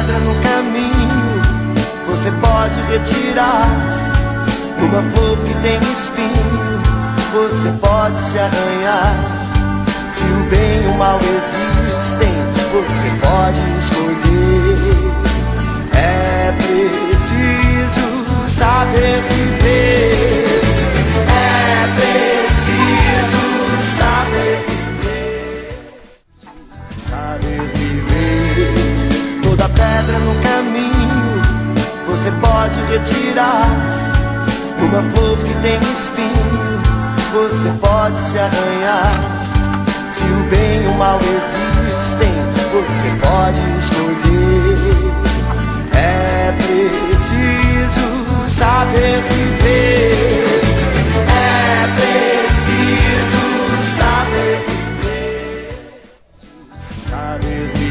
pedra no caminho você pode retirar. Uma flor que tem espinho você pode se arranhar. Se o bem e o mal existem, você pode escolher. É preciso saber viver. É preciso saber viver. Saber viver. Toda pedra no caminho você pode retirar. Uma flor que tem espinho você pode se arranhar. Se o bem e o mal existem, você pode escolher. É preciso saber viver. É preciso saber viver. Saber viver.